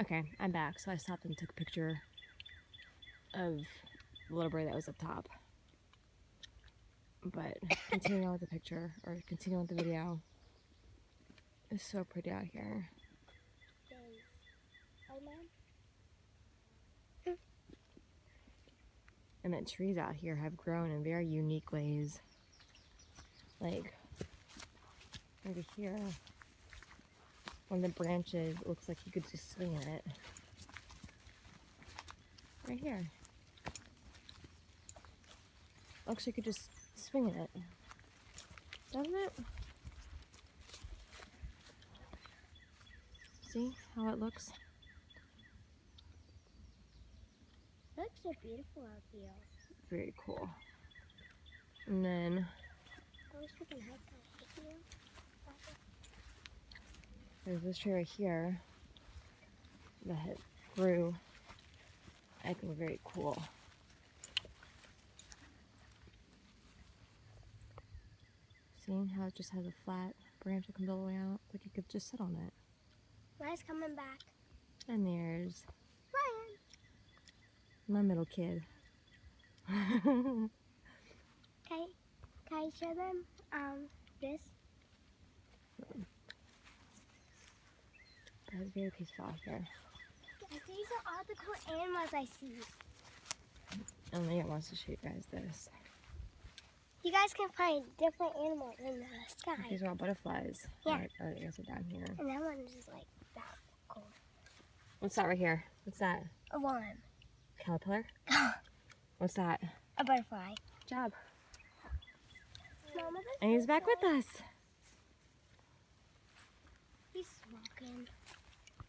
Okay, I'm back. So I stopped and took a picture of the little bird that was up top. But continuing on with the picture, or continuing with the video, it's so pretty out here. And the trees out here have grown in very unique ways. Like, over here, one of the branches looks like you could just swing at it. Right here. Looks like you could just swing at it. Doesn't it? See how it looks? It looks so beautiful out here. Very cool. And then I wish we can have that video. there's this tree right here that grew, I think, very cool. Seeing how it just has a flat branch that comes all the way out? Like you could just sit on it. Ryan's coming back. And there's Ryan! my middle kid. Can I show them this? It's very peaceful out here. These are all the cool animals I see. And Leah wants to show you guys this. You guys can find different animals in the sky. These are all butterflies. Yeah. I guess they're down here. And that one is just like that cool. What's that right here? What's that? A worm. Caterpillar? What's that? A butterfly. Good job. Mama, And he's back with us. he's smoking.